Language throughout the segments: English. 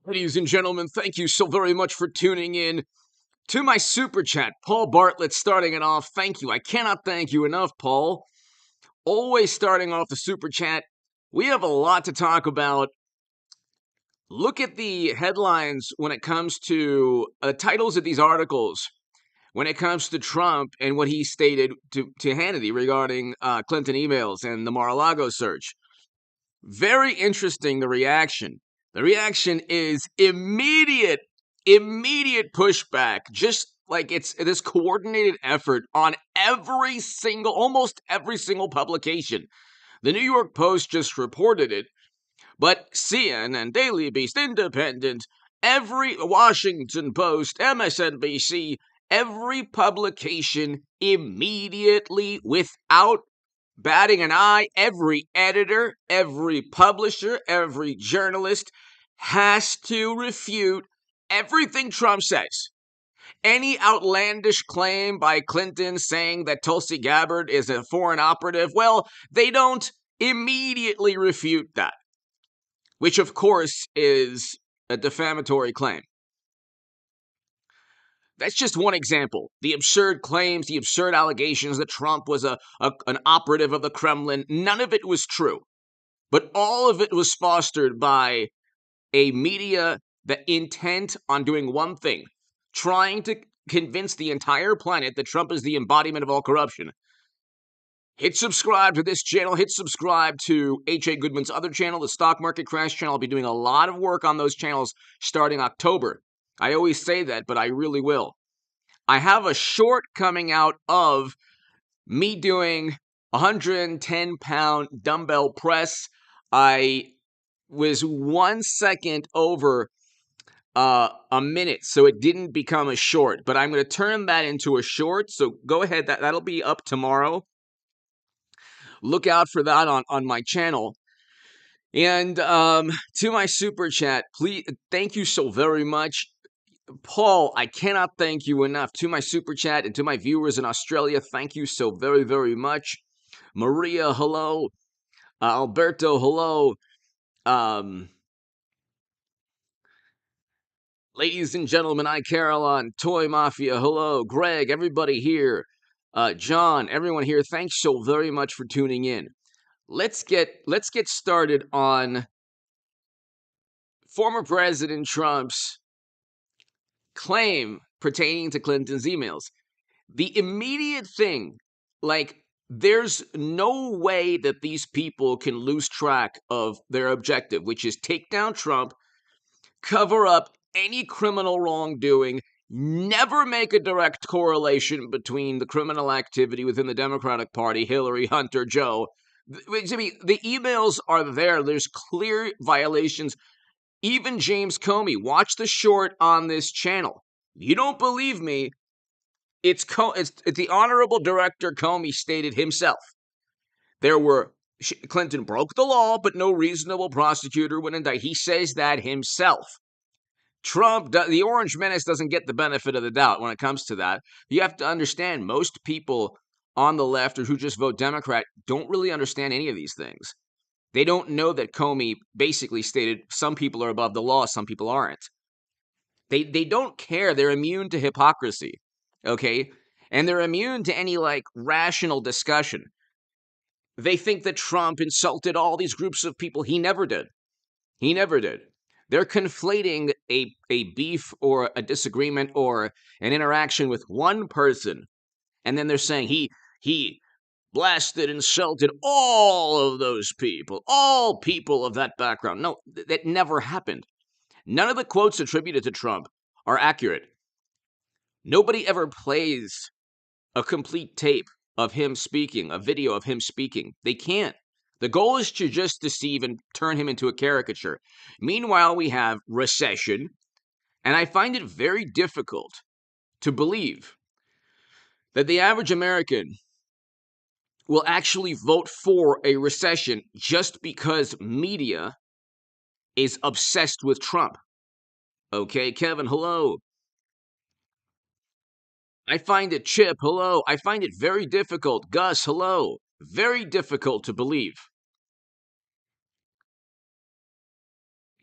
Ladies and gentlemen, thank you so very much for tuning in to my super chat. Paul Bartlett starting it off. Thank you. I cannot thank you enough, Paul. Always starting off the super chat. We have a lot to talk about. Look at the headlines when it comes to titles of these articles. When it comes to Trump and what he stated to Hannity regarding Clinton emails and the Mar-a-Lago search. Very interesting, the reaction. The reaction is immediate pushback, just like it's this coordinated effort on almost every single publication. The New York Post just reported it, but CNN, Daily Beast, Independent, every Washington Post, MSNBC, every publication immediately, without batting an eye, every editor, every publisher, every journalist has to refute everything Trump says. Any outlandish claim by Clinton saying that Tulsi Gabbard is a foreign operative, well, they don't immediately refute that, which of course is a defamatory claim. That's just one example. The absurd claims, the absurd allegations that Trump was an operative of the Kremlin, none of it was true. But all of it was fostered by a media that intent on doing one thing, trying to convince the entire planet that Trump is the embodiment of all corruption. Hit subscribe to this channel. Hit subscribe to H.A. Goodman's other channel, the Stock Market Crash channel. I'll be doing a lot of work on those channels starting October. I always say that, but I really will. I have a short coming out of me doing 110-pound dumbbell press. I was 1 second over a minute, so it didn't become a short. But I'm going to turn that into a short, so go ahead. That'll be up tomorrow. Look out for that on my channel. And to my super chat, please, thank you so very much. Paul, I cannot thank you enough. To my super chat and to my viewers in Australia, thank you so very, very much. Maria, hello. Alberto, hello. Ladies and gentlemen, Caroline, Toy Mafia, hello. Greg, everybody here. John, everyone here, thanks so very much for tuning in. Let's get started on former President Trump's claim pertaining to Clinton's emails. The immediate thing, like, there's no way that these people can lose track of their objective, which is take down Trump, cover up any criminal wrongdoing, never make a direct correlation between the criminal activity within the Democratic Party, Hillary, Hunter, Joe. I mean, the emails are there. There's clear violations. Even James Comey, watch the short on this channel. You don't believe me? It's the Honorable Director Comey stated himself. Clinton broke the law, but no reasonable prosecutor would indict. He says that himself. Trump, the Orange Menace, doesn't get the benefit of the doubt when it comes to that. You have to understand, most people on the left or who just vote Democrat don't really understand any of these things. They don't know that Comey basically stated some people are above the law, some people aren't. They don't care. They're immune to hypocrisy, okay? And they're immune to any, like, rational discussion. They think that Trump insulted all these groups of people. He never did. He never did. They're conflating a beef or a disagreement or an interaction with one person, and then they're saying he blasted, insulted all of those people, all people of that background. No, that never happened. None of the quotes attributed to Trump are accurate. Nobody ever plays a complete tape of him speaking, a video of him speaking. They can't. The goal is to just deceive and turn him into a caricature. Meanwhile, we have recession, and I find it very difficult to believe that the average American will actually vote for a recession just because media is obsessed with Trump. Okay, Kevin, hello. I find it, Chip, hello. I find it very difficult. Gus, hello. Very difficult to believe.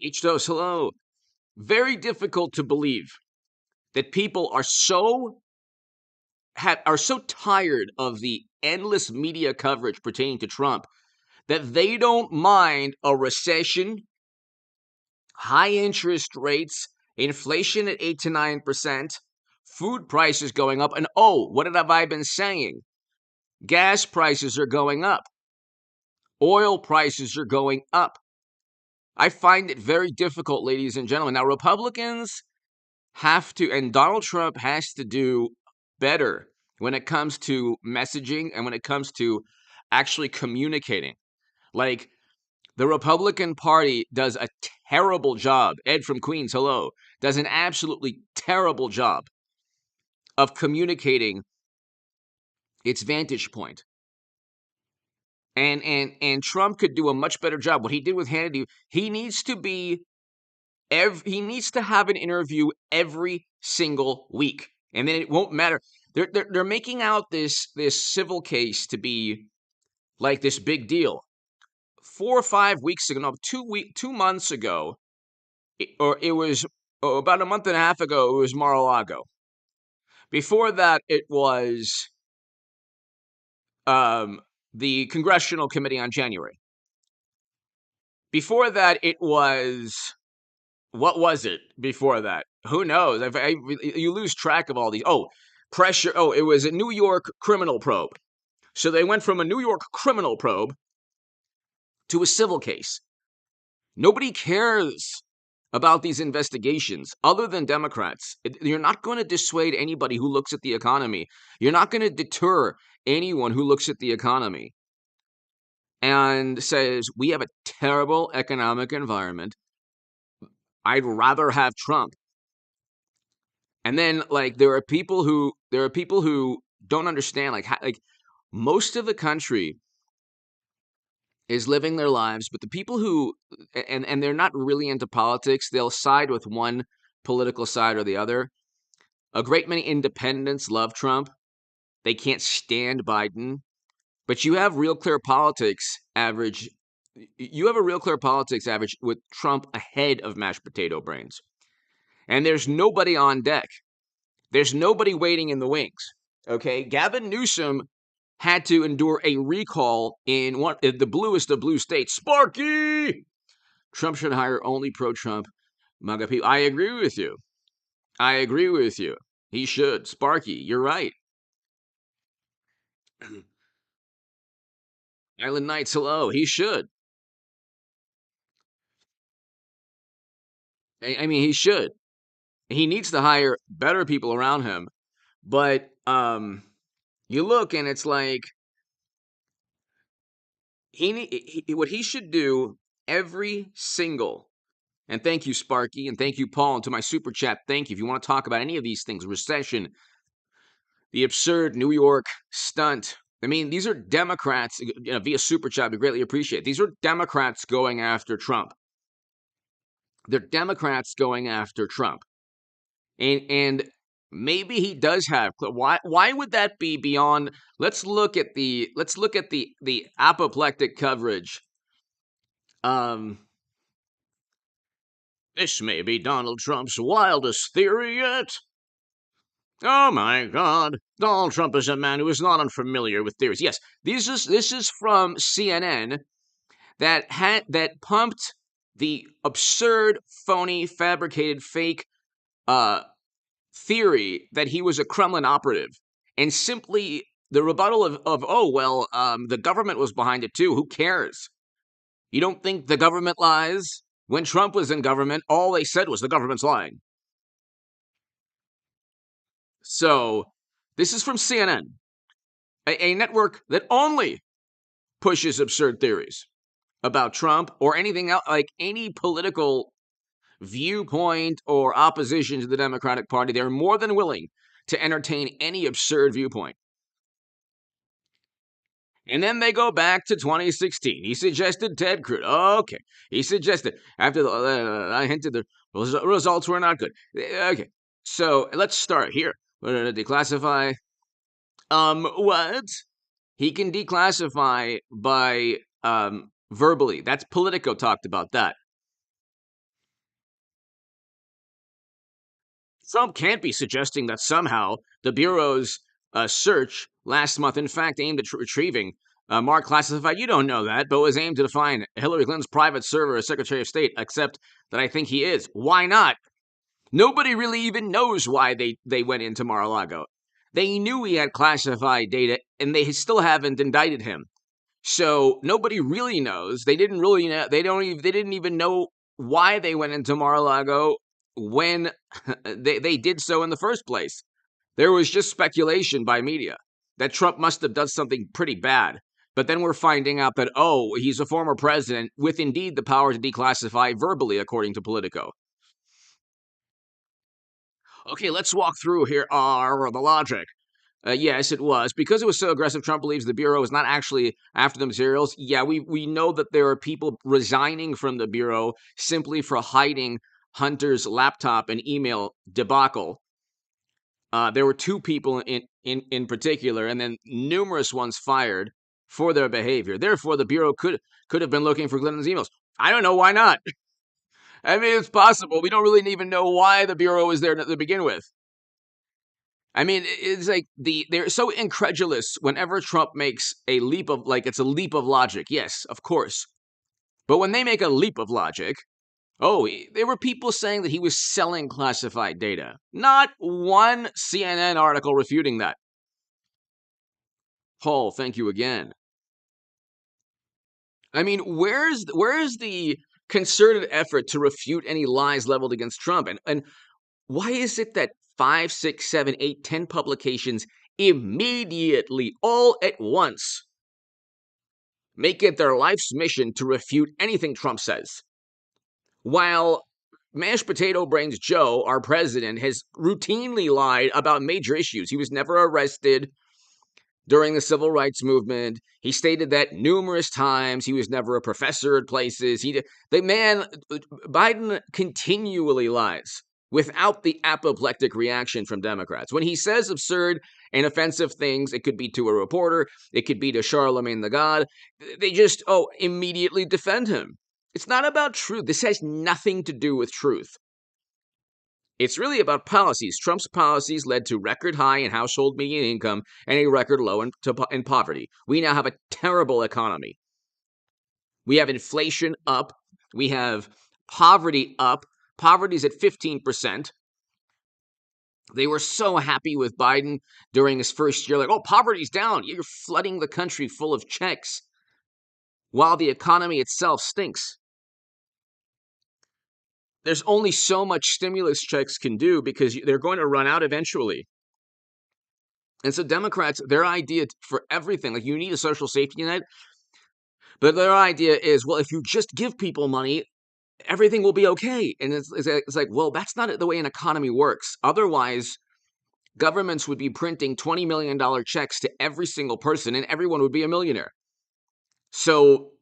H-Dose, hello. very difficult to believe that people are so tired of the endless media coverage pertaining to Trump that they don't mind a recession, high interest rates, inflation at 8 to 9%, food prices going up, and what have I been saying? Gas prices are going up. Oil prices are going up. I find it very difficult, ladies and gentlemen. Now, Republicans have to, and Donald Trump has to do better when it comes to messaging and when it comes to actually communicating. Like, the Republican Party does a terrible job. Ed from Queens, hello, does an absolutely terrible job of communicating its vantage point. And Trump could do a much better job. What he did with Hannity, he needs to have an interview every single week, and then it won't matter. They're making out this civil case to be like this big deal. 4 or 5 weeks ago, no, 2 months ago, it was about a month and a half ago. It was Mar-a-Lago. Before that, it was the Congressional Committee on January. Before that, it was, what was it before that? Who knows? You lose track of all these. Pressure. It was a New York criminal probe. So they went from a New York criminal probe to a civil case. Nobody cares about these investigations other than Democrats. You're not going to dissuade anybody who looks at the economy. You're not going to deter anyone who looks at the economy and says, we have a terrible economic environment. I'd rather have Trump. And then, like, there are people who don't understand, like most of the country is living their lives, but the people who and they're not really into politics, they'll side with one political side or the other. A great many independents love Trump. They can't stand Biden. But you have Real Clear Politics average with Trump ahead of mashed potato brains. And there's nobody on deck. There's nobody waiting in the wings. Okay? Gavin Newsom had to endure a recall in the bluest of blue states. Sparky! Trump should hire only pro-Trump MAGA people. I agree with you. He should. Sparky, you're right. Island Knights, hello. He should. I mean, he should. He needs to hire better people around him. But you look and it's like what he should do every single. And thank you, Sparky, and thank you, Paul, and to my super chat. Thank you. If you want to talk about any of these things, recession, the absurd New York stunt. I mean, these are Democrats via super chat. We greatly appreciate it. These are Democrats going after Trump. They're Democrats going after Trump. And maybe he does have. Why would that be beyond? Let's look at the apoplectic coverage. This may be Donald Trump's wildest theory yet. Oh my God, Donald Trump is a man who is not unfamiliar with theories. Yes, this is from CNN that pumped the absurd, phony, fabricated, fake theory that he was a Kremlin operative, and simply the rebuttal of the government was behind it too. Who cares? You don't think the government lies? When Trump was in government, all they said was the government's lying. So this is from CNN, a network that only pushes absurd theories about Trump or anything else, like any political viewpoint or opposition to the Democratic Party. They're more than willing to entertain any absurd viewpoint. And then they go back to 2016. He suggested Ted Cruz. Okay. He suggested, after I hinted the results were not good. Okay. So let's start here. Declassify. What? He can declassify by verbally. That's Politico talked about that. Trump can't be suggesting that somehow the Bureau's search last month, in fact, aimed at retrieving marked classified. You don't know that, but was aimed to define Hillary Clinton's private server as Secretary of State, except that I think he is. Why not? Nobody really even knows why they went into Mar-a-Lago. They knew he had classified data, and they still haven't indicted him. So nobody really knows. They didn't really know. They didn't even know why they went into Mar-a-Lago when they did so in the first place. There was just speculation by media that Trump must have done something pretty bad. But then we're finding out that, oh, he's a former president with indeed the power to declassify verbally, according to Politico. Okay, let's walk through here the logic. Yes, it was. Because it was so aggressive, Trump believes the Bureau is not actually after the materials. Yeah, we know that there are people resigning from the Bureau simply for hiding Hunter's laptop and email debacle. There were two people in particular, and then numerous ones fired for their behavior. Therefore, the Bureau could have been looking for Clinton's emails. I don't know why not. I mean, it's possible. We don't really even know why the Bureau was there to begin with. I mean, it's like they're so incredulous whenever Trump makes a leap of it's a leap of logic. Yes, of course. But when they make a leap of logic, there were people saying that he was selling classified data. Not one CNN article refuting that. Paul, thank you again. I mean, where's the concerted effort to refute any lies leveled against Trump? And why is it that 5, 6, 7, 8, 10 publications immediately, all at once, make it their life's mission to refute anything Trump says? While Mashed Potato Brains Joe, our president, has routinely lied about major issues. He was never arrested during the civil rights movement. He stated that numerous times. He was never a professor at places. Biden continually lies without the apoplectic reaction from Democrats. When he says absurd and offensive things, it could be to a reporter, it could be to Charlemagne the God, they just, immediately defend him. It's not about truth. This has nothing to do with truth. It's really about policies. Trump's policies led to record high in household median income and a record low in poverty. We now have a terrible economy. We have inflation up. We have poverty up. Poverty's at 15%. They were so happy with Biden during his first year. Poverty's down. You're flooding the country full of checks while the economy itself stinks. There's only so much stimulus checks can do because they're going to run out eventually. And so Democrats, their idea for everything, you need a social safety net, but their idea is, well, if you just give people money, everything will be okay. And it's like, well, that's not the way an economy works. Otherwise, governments would be printing $20 million checks to every single person, and everyone would be a millionaire. So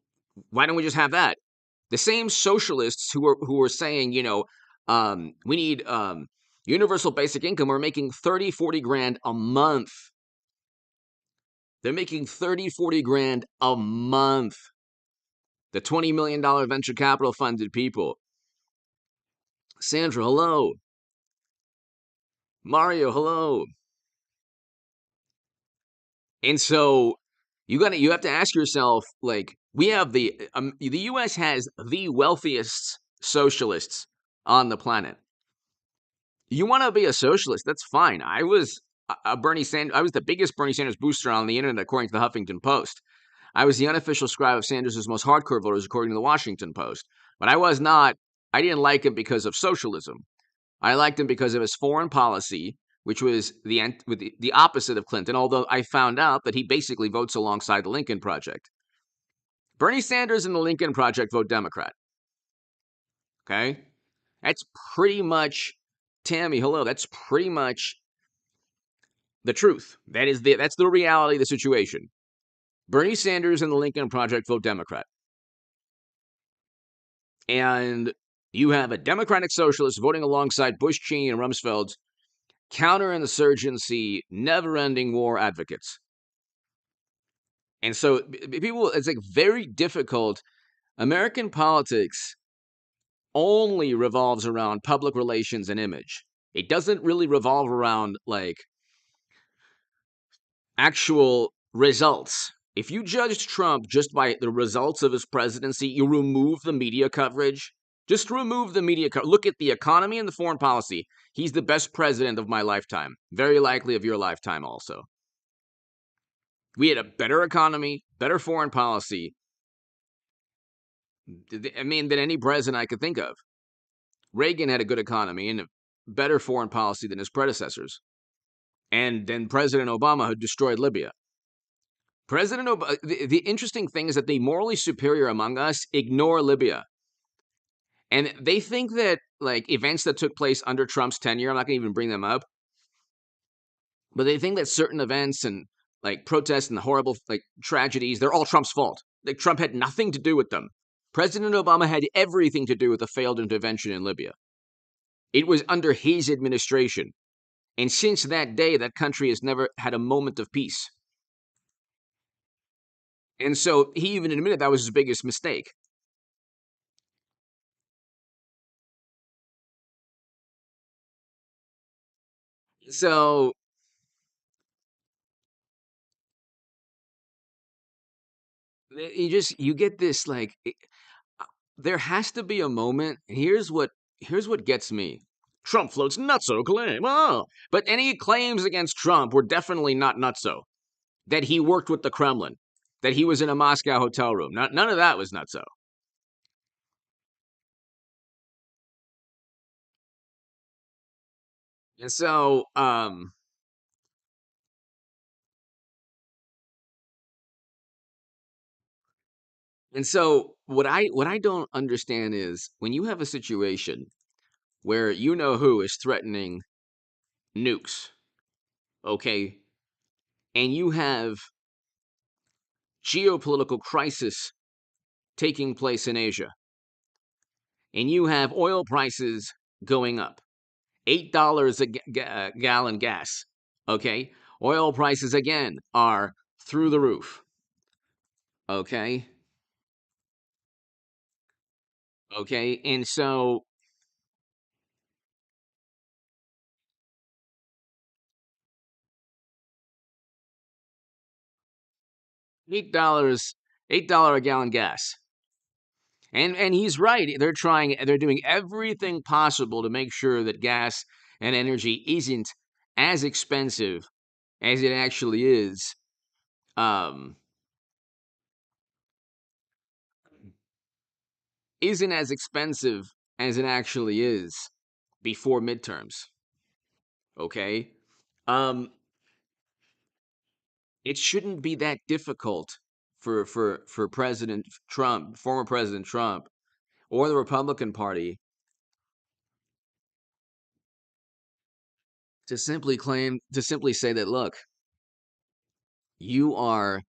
why don't we just have that? The same socialists who were saying, we need universal basic income are making 30, 40 grand a month. They're making 30, 40 grand a month. The $20 million venture capital funded people. Sandra, hello. Mario, hello. And so you have to ask yourself, we have the U.S. has the wealthiest socialists on the planet. You want to be a socialist? That's fine. I was the biggest Bernie Sanders booster on the internet, according to the Huffington Post. I was the unofficial scribe of Sanders' most hardcore voters, according to the Washington Post. But I didn't like him because of socialism. I liked him because of his foreign policy, which was the opposite of Clinton, although I found out that he basically votes alongside the Lincoln Project. Bernie Sanders and the Lincoln Project vote Democrat. Okay? That's pretty much, Tammy, hello, that's pretty much the truth. That's the reality of the situation. Bernie Sanders and the Lincoln Project vote Democrat. And you have a Democratic socialist voting alongside Bush, Cheney, and Rumsfeld's counterinsurgency, never-ending war advocates. And so people, it's very difficult. American politics only revolves around public relations and image. It doesn't really revolve around like actual results. If you judge Trump just by the results of his presidency, you remove the media coverage. Just remove the media coverage. Look at the economy and the foreign policy. He's the best president of my lifetime. Very likely of your lifetime also. We had a better economy, better foreign policy. I mean, than any president I could think of. Reagan had a good economy and a better foreign policy than his predecessors. And then President Obama, who destroyed Libya. President Obama, the interesting thing is that the morally superior among us ignore Libya. And they think that, like, events that took place under Trump's tenure, I'm not going to even bring them up, but they think that certain events and, like, protests and the horrible, like, tragedies, they're all Trump's fault. Like, Trump had nothing to do with them. President Obama had everything to do with the failed intervention in Libya. It was under his administration. And since that day, that country has never had a moment of peace. And so he even admitted that was his biggest mistake. So you get this, like, there has to be a moment. Here's what gets me. Trump floats nutso claim. Oh, but any claims against Trump were definitely not nutso. That he worked with the Kremlin, that he was in a Moscow hotel room. None of that was nutso. And so, what I don't understand is when you have a situation where you know who is threatening nukes, okay, and you have geopolitical crisis taking place in Asia, and you have oil prices going up, $8 a gallon gas, okay? Oil prices again are through the roof, okay? Okay, and so $8, $8 a gallon gas. And he's right. They're doing everything possible to make sure that gas and energy isn't as expensive as it actually is. Um, isn't as expensive as it actually is before midterms. Okay, um, it shouldn't be that difficult for President Trump, former President Trump, or the Republican Party to simply say that, look, you are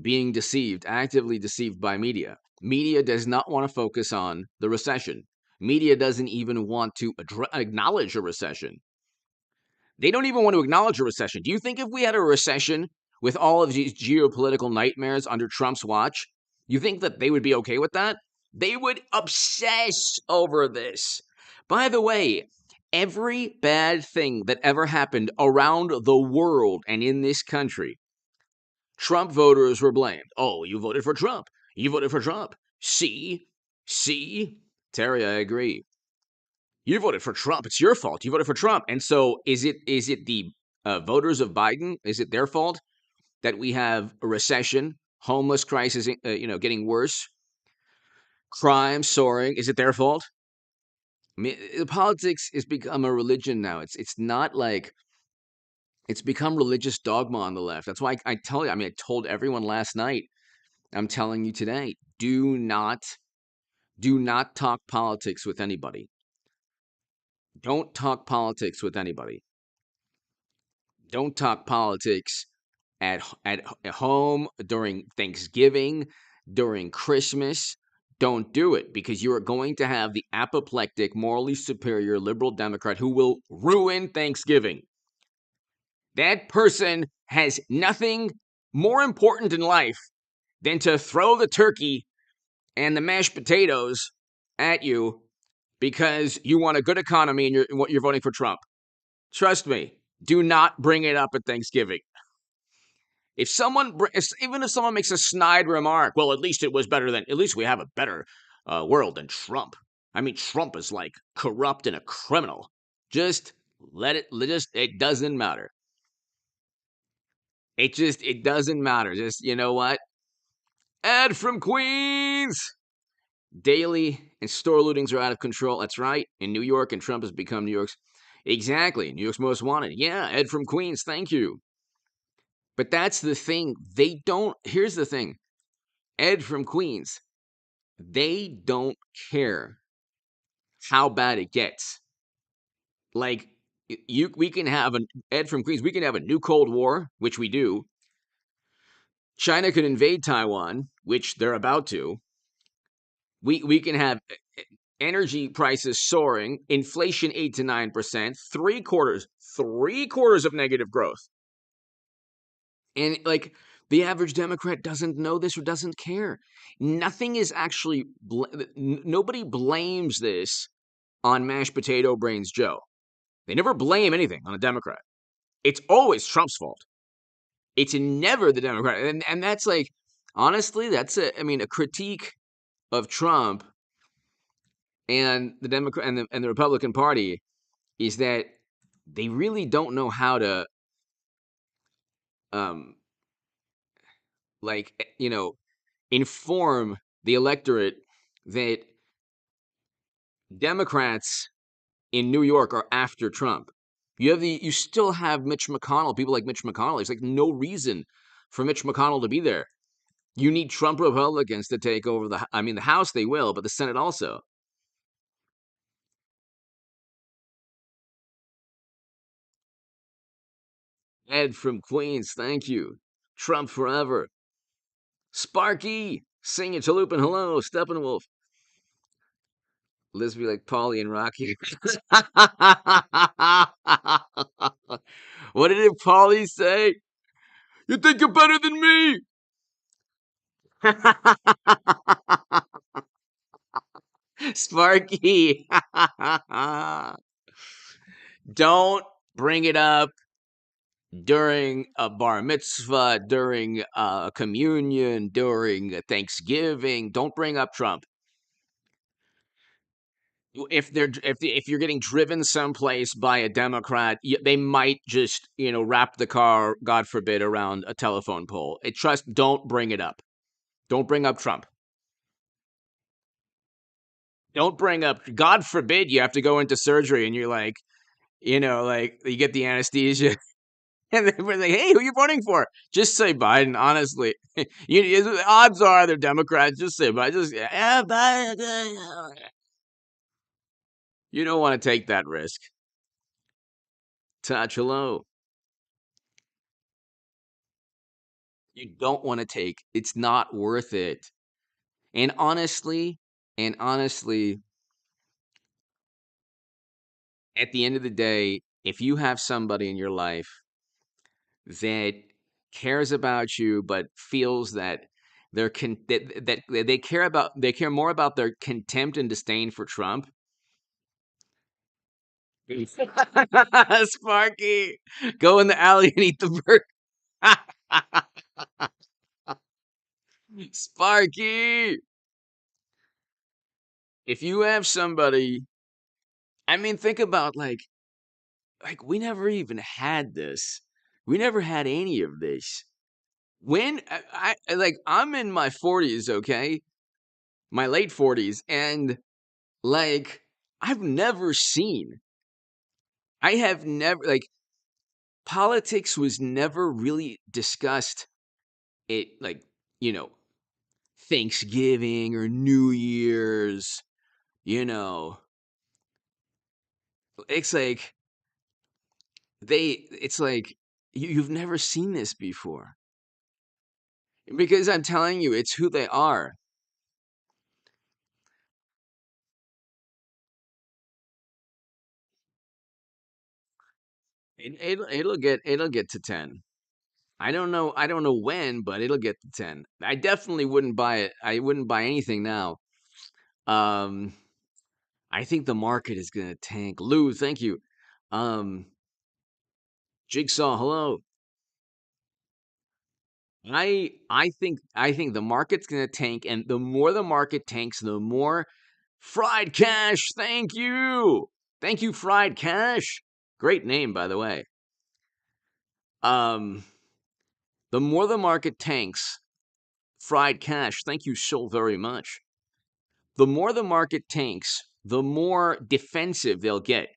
being deceived, actively deceived by media. Media does not want to focus on the recession. Media doesn't even want to acknowledge a recession. They don't even want to acknowledge a recession. Do you think if we had a recession with all of these geopolitical nightmares under Trump's watch, you think that they would be okay with that? They would obsess over this. By the way, every bad thing that ever happened around the world and in this country, Trump voters were blamed. Oh, you voted for Trump. You voted for Trump. See, Terry, I agree. You voted for Trump. It's your fault. You voted for Trump. And so is it the voters of Biden? Is it their fault that we have a recession, homeless crisis, getting worse, crime soaring? Is it their fault? I mean, politics has become a religion now. It's not like it's become religious dogma on the left. That's why I tell you. I mean, I told everyone last night. I'm telling you today. Do not talk politics with anybody. Don't talk politics with anybody. Don't talk politics at home during Thanksgiving, during Christmas. Don't do it because you are going to have the apoplectic, morally superior liberal Democrat who will ruin Thanksgiving. That person has nothing more important in life than to throw the turkey and the mashed potatoes at you because you want a good economy and you're voting for Trump. Trust me. Do not bring it up at Thanksgiving. Even if someone makes a snide remark, well, at least we have a better world than Trump. I mean, Trump is like corrupt and a criminal. Just it doesn't matter. It doesn't matter. Just, you know what? Ed from Queens! Daily and store lootings are out of control. That's right. In New York, and Trump has become New York's. Exactly. New York's most wanted. Yeah, Ed from Queens. Thank you. But that's the thing. They don't. Here's the thing. Ed from Queens, they don't care how bad it gets. Like we can have an Ed from Queens, we can have a new Cold War, which we do. China could invade Taiwan, which they're about to. We can have energy prices soaring, inflation 8 to 9%, three quarters of negative growth. And like the average Democrat doesn't know this or doesn't care. Nothing is actually nobody blames this on mashed potato brains Joe. They never blame anything on a Democrat. It's always Trump's fault. It's never the Democrat. And that's like, honestly, a critique of Trump and the Democrat and the Republican Party is that they really don't know how to um like inform the electorate that Democrats in New York are after Trump. You still have Mitch McConnell, people like Mitch McConnell. There's like no reason for Mitch McConnell to be there. You need Trump Republicans to take over the House they will, but the Senate also. Ed from Queens, thank you. Trump forever. Sparky, sing it, Chalupa, hello, Steppenwolf. Let's be like Polly and Rocky. What did Polly say? You think you're better than me? Sparky. Don't bring it up during a bar mitzvah, during a communion, during a Thanksgiving. Don't bring up Trump. If you're getting driven someplace by a Democrat, they might just wrap the car, God forbid, around a telephone pole. Don't bring it up. Don't bring up Trump. Don't bring up. God forbid you have to go into surgery and you're like, like you get the anesthesia. And then we're like, hey, who are you voting for? Just say Biden, honestly. Odds are they're Democrats. Just say Biden. Biden. You don't want to take that risk. Touch hello. You don't want to take. It's not worth it. And honestly, at the end of the day, if you have somebody in your life that cares about you but feels that that they care more about their contempt and disdain for Trump. Sparky, go in the alley and eat the bird. Sparky, if you have somebody, think about like we never even had this. We never had any of this. When I'm in my 40s, okay? My late 40s, and like I've never seen. I have never politics was never really discussed at you know, Thanksgiving or New Year's, you know. It's like it's like you've never seen this before. Because I'm telling you, it's who they are. It'll get to 10. I don't know when, but it'll get to 10. I definitely wouldn't buy it. I wouldn't buy anything now. Um I think the market is gonna tank. Lou, thank you. Um Jigsaw, hello. I think the market's gonna tank, and the more the market tanks, the more fried cash. Thank you. Thank you, fried cash. Great name, by the way. Um, the more the market tanks, fried cash. Thank you so very much. The more the market tanks, the more defensive they'll get.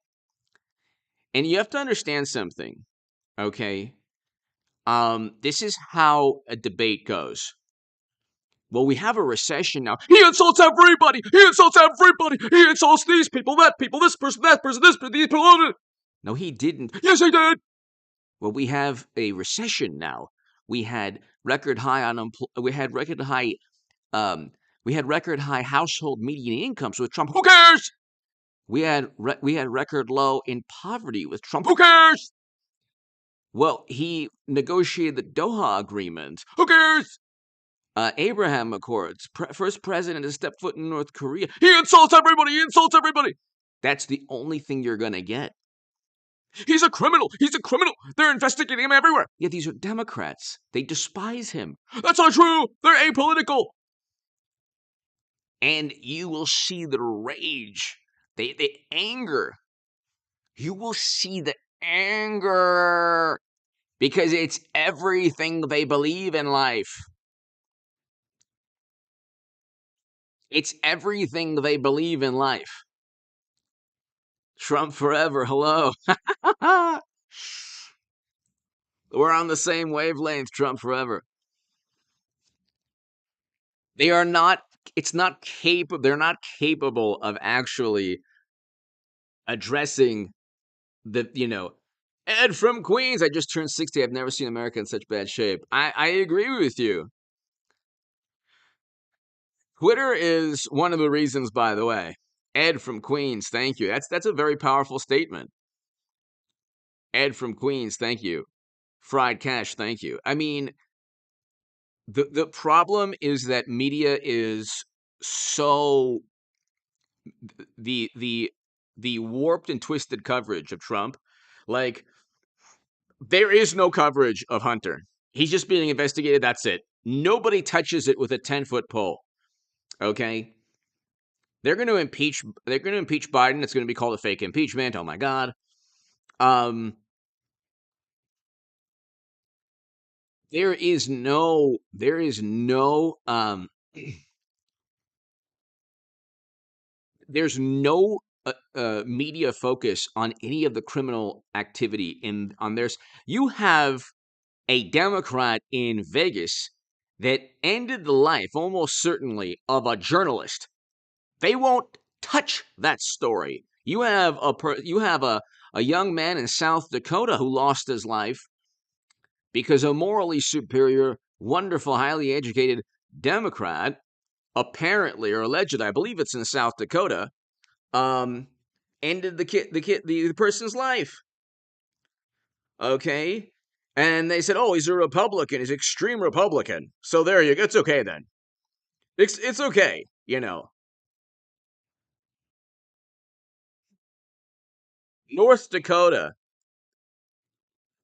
And you have to understand something, okay? This is how a debate goes. Well, we have a recession now. He insults everybody. He insults everybody. He insults these people, that people, this person, that person, this person, these people. No, he didn't. Yes, he did. Well, we have a recession now. We had record high unemployment. Um, we had record high household median incomes with Trump. Who cares? We had record low in poverty with Trump. Who cares? Well, he negotiated the Doha Agreement. Who cares? Abraham Accords. First president to step foot in North Korea. He insults everybody. He insults everybody. That's the only thing you're gonna get. He's a criminal. He's a criminal. They're investigating him everywhere. Yeah, these are Democrats. They despise him. That's not true. They're apolitical. And you will see the rage, the anger. You will see the anger because it's everything they believe in life. It's everything they believe in life. Trump forever. Hello. We're on the same wavelength. Trump forever. They are not. It's not capable. They're not capable of actually addressing the. Ed from Queens. I just turned 60. I've never seen America in such bad shape. I agree with you. Twitter is one of the reasons, by the way. Ed from Queens. Thank you. That's a very powerful statement. Ed from Queens. Thank you. Fried cash. Thank you. I mean, the problem is that media is so the warped and twisted coverage of Trump. Like there is no coverage of Hunter. He's just being investigated. That's it. Nobody touches it with a 10-foot pole. Okay. They're going to impeach. They're going to impeach Biden. It's going to be called a fake impeachment. Oh my God. Um, there is no. There is no. There's no media focus on any of the criminal activity in on theirs. You have a Democrat in Vegas that ended the life almost certainly of a journalist. They won't touch that story. You have a young man in South Dakota who lost his life because a morally superior, wonderful, highly educated Democrat, apparently or allegedly, I believe it's in South Dakota, um, ended the person's life. Okay, and they said, "Oh, he's a Republican. He's extreme Republican." So there you go. It's okay then. It's okay. North Dakota.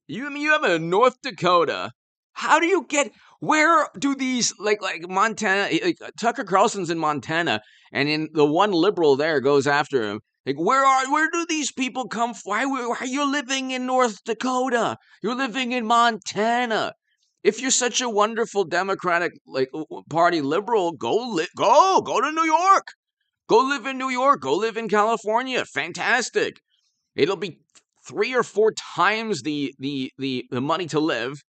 You have a North Dakota. How do you get? Where do these like Montana? Tucker Carlson's in Montana, and in the one liberal there goes after him. Like where do these people come from? Why are you living in North Dakota? You're living in Montana. If you're such a wonderful Democratic Party liberal, go to New York. Go live in New York. Go live in California. Fantastic. It'll be 3 or 4 times the money to live.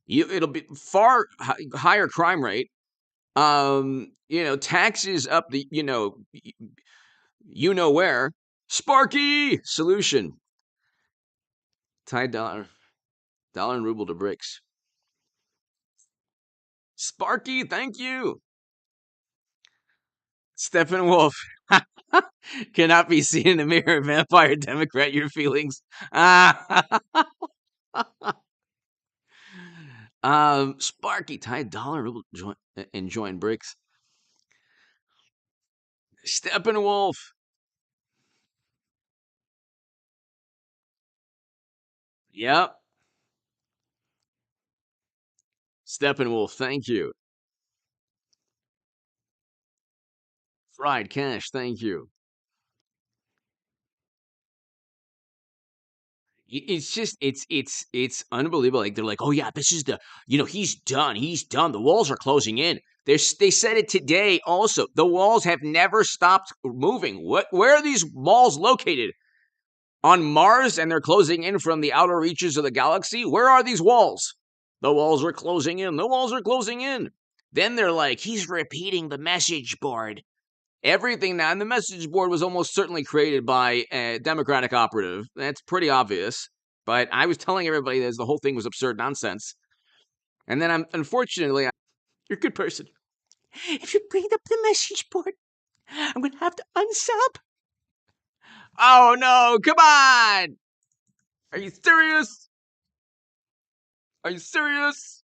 It'll be far higher crime rate. Taxes up where. Sparky solution. Tie dollar and ruble to bricks. Sparky, thank you. Steppenwolf cannot be seen in the mirror. Vampire Democrat, your feelings. Sparky, tie dollar ruble and join bricks. Steppenwolf. Yep. Steppenwolf, thank you. Fried Cash, thank you. It's just it's unbelievable. Like they're like, oh yeah, this is the he's done. He's done. The walls are closing in. They said it today also. The walls have never stopped moving. Where are these walls located? On Mars, and they're closing in from the outer reaches of the galaxy? Where are these walls? The walls are closing in. The walls are closing in. Then they're like, he's repeating the message board. Everything now, and the message board was almost certainly created by a Democratic operative. That's pretty obvious. But I was telling everybody that the whole thing was absurd nonsense. And then you're a good person. If you bring up the message board, I'm going to have to unsub. Oh no, come on. Are you serious? Are you serious?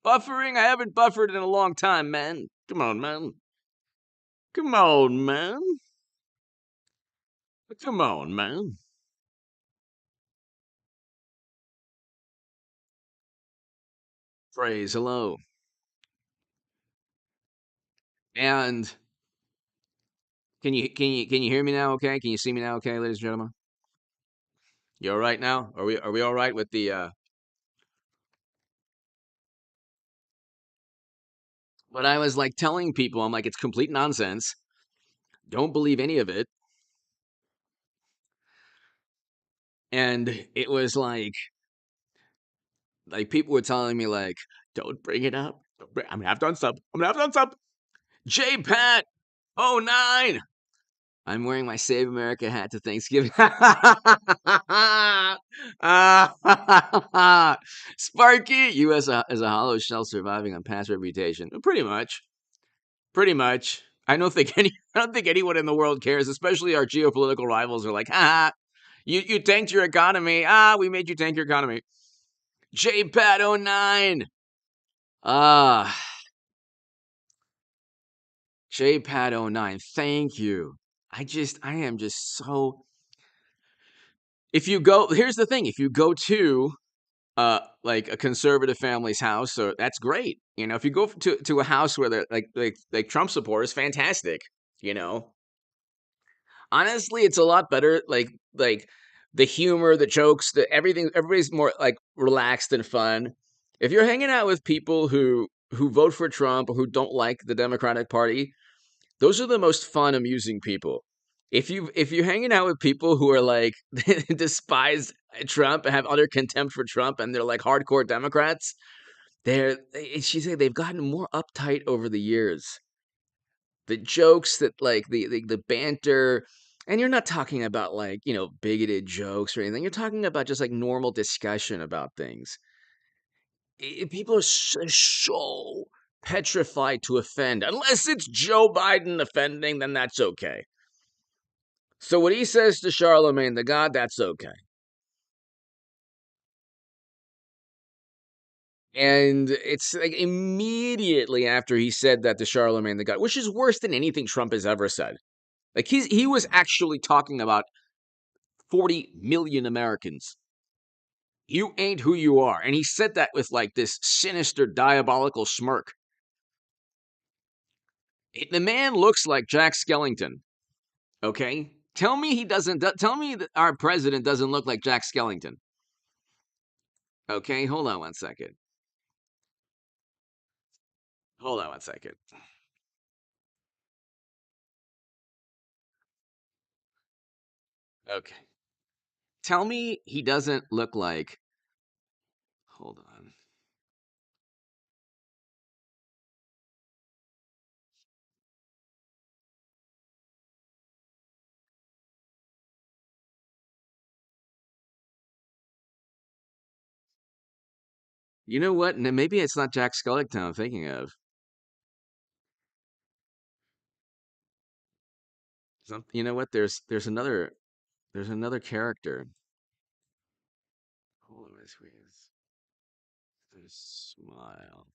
Buffering? I haven't buffered in a long time, man. Come on, man. Come on, man. Come on, man. Praise hello. And can you hear me now? Okay, can you see me now? Okay, ladies and gentlemen, you all right now? Are we all right with the? But I was like telling people, I'm like, it's complete nonsense. Don't believe any of it. And it was like people were telling me like, don't bring it up. I'm gonna have to unsub. I'm gonna have to unsub. J Pat 09. I'm wearing my Save America hat to Thanksgiving. Sparky, you as a hollow shell surviving on past reputation. Pretty much. Pretty much. I don't think anyone in the world cares, especially our geopolitical rivals are like, ha, you tanked your economy. We made you tank your economy. JPAT09. Ah, JPAT09. Thank you. I am just so here's the thing, if you go to like a conservative family's house, so that's great. If you go to a house where they're like Trump supporters, fantastic. You know, honestly, it's a lot better. Like the humor, the jokes, the everything. Everybody's more like relaxed and fun. If you're hanging out with people who vote for Trump or who don't like the Democratic Party, those are the most fun, amusing people. If you're hanging out with people who are like despise Trump and have utter contempt for Trump and they're like hardcore Democrats, she said they've gotten more uptight over the years. The jokes that like the banter, and you're not talking about like bigoted jokes or anything. You're talking about just like normal discussion about things. People are so petrified to offend, unless it's Joe Biden offending, then that's okay. So what he says to Charlemagne the God, that's okay. And it's like immediately after he said that to Charlemagne the God, which is worse than anything Trump has ever said. Like he was actually talking about 40 million Americans. You ain't who you are. And he said that with like this sinister, diabolical smirk. The man looks like Jack Skellington. Okay? Tell me he doesn't. Tell me that our president doesn't look like Jack Skellington. Okay? Hold on one second. Hold on one second. Okay. Tell me he doesn't look like. Hold on. You know what? Maybe it's not Jack Skellington I'm thinking of. You know what? There's another character. Hold on, there's smile.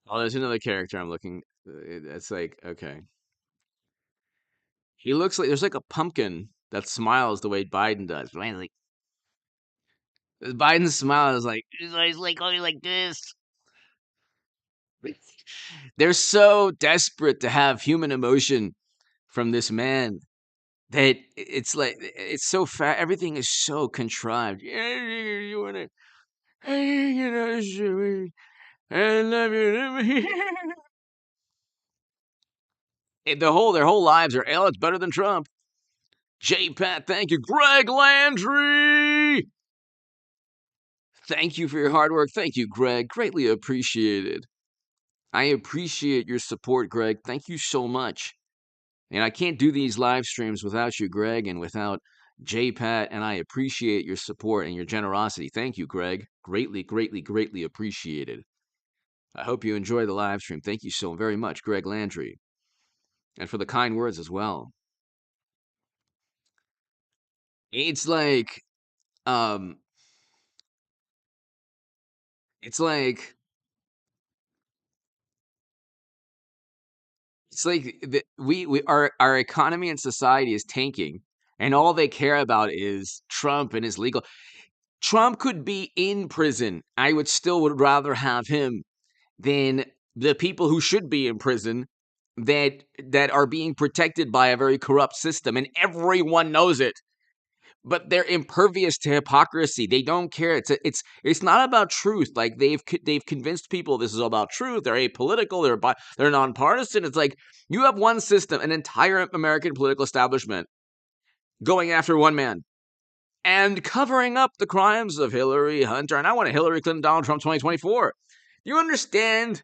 Oh, there's another character I'm looking. It's like okay. He looks like there's like a pumpkin that smiles the way Biden does. Like Biden's smile is like he's like going like this. They're so desperate to have human emotion from this man that it's like it's so fat. Everything is so contrived. Yeah, you wanna, hey, you know, I love you. Their whole lives are, oh, it's better than Trump. J Pat, thank you. Greg Landry, thank you for your hard work. Thank you, Greg. Greatly appreciated. I appreciate your support, Greg. Thank you so much. And I can't do these live streams without you, Greg, and without JPat, and I appreciate your support and your generosity. Thank you, Greg. Greatly, greatly, greatly appreciated. I hope you enjoy the live stream. Thank you so very much, Greg Landry, and for the kind words as well. It's like, um, it's like, we our economy and society is tanking, and all they care about is Trump and his legal. Trump could be in prison. I would rather have him than the people who should be in prison that are being protected by a very corrupt system, and everyone knows it. But they're impervious to hypocrisy. They don't care. It's not about truth. Like they've convinced people this is all about truth. They're apolitical. They're nonpartisan. It's like you have one system, an entire American political establishment going after one man and covering up the crimes of Hillary, Hunter, and I want a Hillary Clinton, Donald Trump 2024. You understand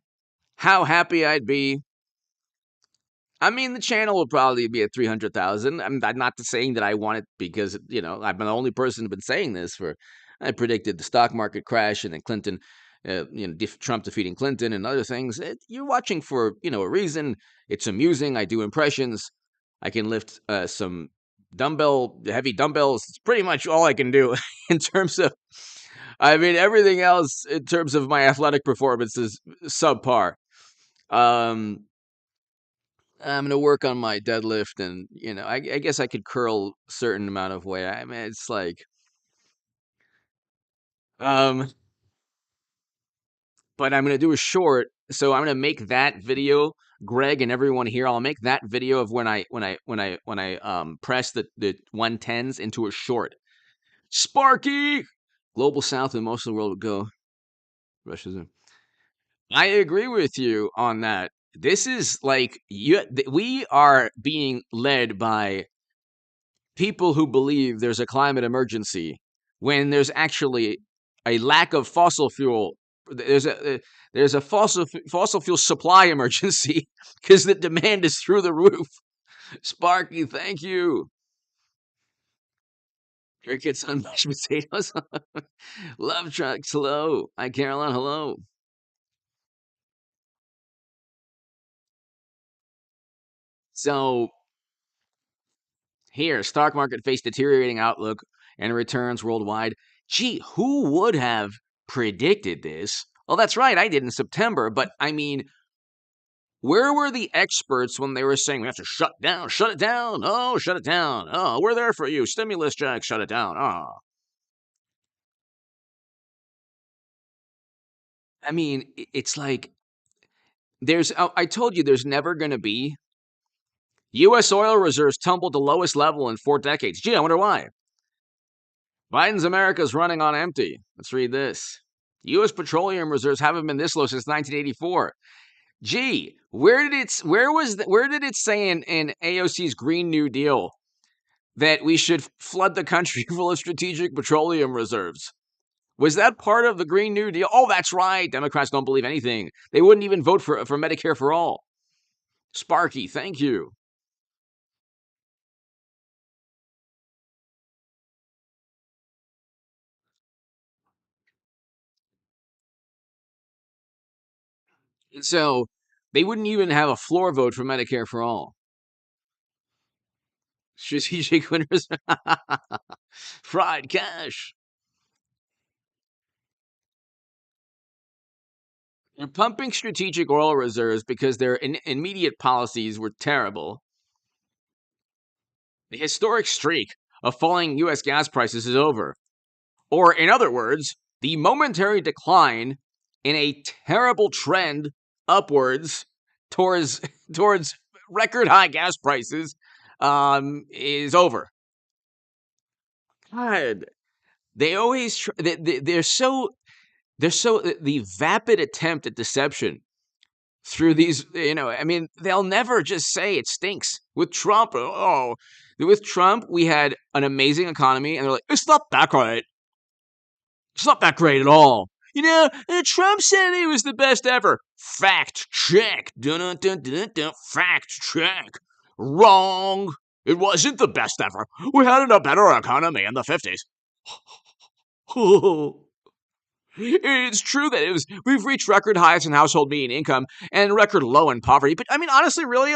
how happy I'd be? I mean, the channel will probably be at 300,000. I'm not saying that I want it because, I've been the only person who's been saying this I predicted the stock market crash and then Clinton, Trump defeating Clinton and other things. You're watching for, a reason. It's amusing. I do impressions. I can lift some heavy dumbbells. It's pretty much all I can do in terms of, I mean, everything else in terms of my athletic performance is subpar. I'm gonna work on my deadlift, and I guess I could curl a certain amount of weight. I mean, it's like, um, but I'm gonna do a short, so I'm gonna make that video, Greg and everyone here. I'll make that video of when I press the 110s into a short. Sparky, Global South and most of the world would go. Russia's in. I agree with you on that. This is like we are being led by people who believe there's a climate emergency when there's actually a lack of fossil fuel. There's a fossil fuel supply emergency because the demand is through the roof. Sparky, thank you. Crickets on mashed potatoes. Love trucks. Hello. Hi, Caroline. Hello. So here, stock market faced deteriorating outlook and returns worldwide. Gee, who would have predicted this? Oh, that's right, I did in September. But I mean, where were the experts when they were saying we have to shut it down? Oh, shut it down. Oh, we're there for you. Stimulus checks, shut it down. Oh. I mean, it's like I told you there's never going to be. U.S. oil reserves tumbled to lowest level in 4 decades. Gee, I wonder why. Biden's America is running on empty. Let's read this. U.S. petroleum reserves haven't been this low since 1984. Gee, where did it say in AOC's Green New Deal that we should flood the country full of strategic petroleum reserves? Was that part of the Green New Deal? Oh, that's right. Democrats don't believe anything. They wouldn't even vote for Medicare for all. Sparky, thank you. So they wouldn't even have a floor vote for Medicare for all. Strategic winners. Fried cash. They're pumping strategic oil reserves because their immediate policies were terrible. The historic streak of falling U.S. gas prices is over. Or, in other words, the momentary decline in a terrible trend upwards towards towards record high gas prices is over. God, they always they're so the vapid attempt at deception through these, I mean, they'll never just say it stinks. With Trump, with Trump, we had an amazing economy, and they're like, it's not that great. It's not that great at all. Trump said it was the best ever. Fact check. Dun, dun, dun, dun, dun. Fact check. Wrong. It wasn't the best ever. We had a better economy in the 50s. It's true that we've reached record highs in household median income and record low in poverty. But I mean, honestly, really,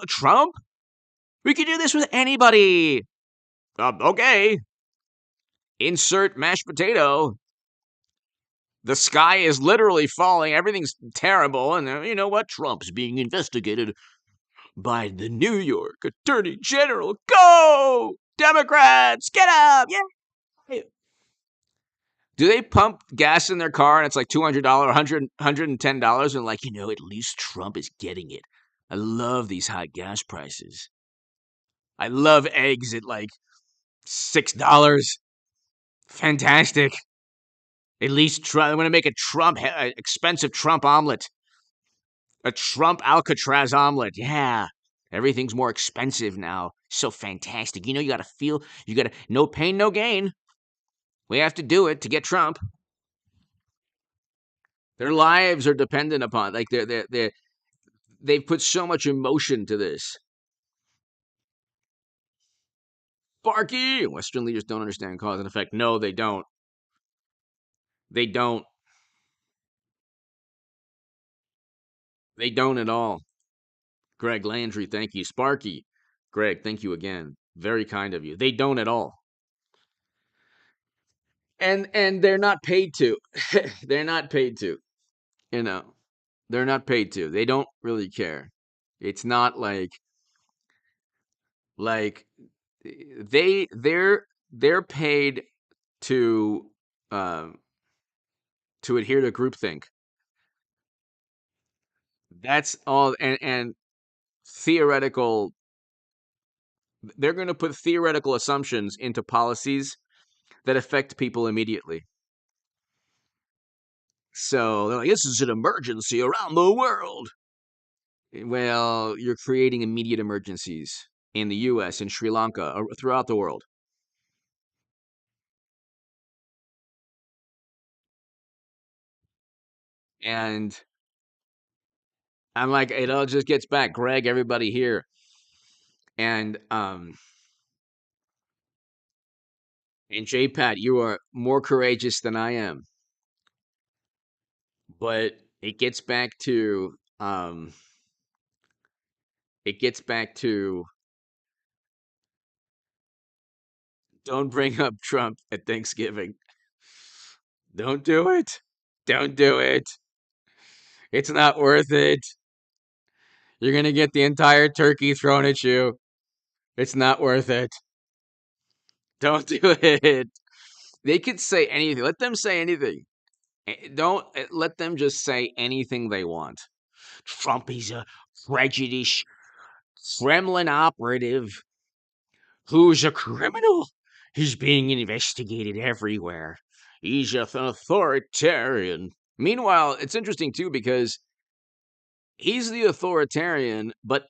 Trump, we could do this with anybody. Okay. Insert mashed potato. The sky is literally falling. Everything's terrible. And you know what? Trump's being investigated by the New York Attorney General. Go! Democrats, get up! Yeah! Do they pump gas in their car and it's like $200, $110 and like, at least Trump is getting it. I love these high gas prices. I love eggs at like $6. Fantastic. At least I'm going to make a expensive Trump omelet. A Trump Alcatraz omelet. Yeah. Everything's more expensive now. So fantastic. You got to no pain, no gain. We have to do it to get Trump. Their lives are dependent upon, like they've put so much emotion to this. Sparky! Western leaders don't understand cause and effect. No, they don't. They don't. They don't at all. Greg Landry, thank you. Sparky. Greg, thank you again. Very kind of you. They don't at all. And they're not paid to. They're not paid to. They're not paid to. They don't really care. It's not like they're paid to adhere to groupthink. That's all, and theoretical. They're going to put theoretical assumptions into policies that affect people immediately. So they're like, this is an emergency around the world. Well, you're creating immediate emergencies in the U.S., in Sri Lanka, throughout the world. And I'm like, it all just gets back. Greg, everybody here. And J-Pat, you are more courageous than I am. But it gets back to don't bring up Trump at Thanksgiving. Don't do it. Don't do it. It's not worth it. You're going to get the entire turkey thrown at you. It's not worth it. Don't do it. They could say anything. Let them say anything. Don't let them just say anything they want. Trump is a prejudiced Kremlin operative who's a criminal. He's being investigated everywhere. He's an authoritarian. Meanwhile, it's interesting too because he's the authoritarian, but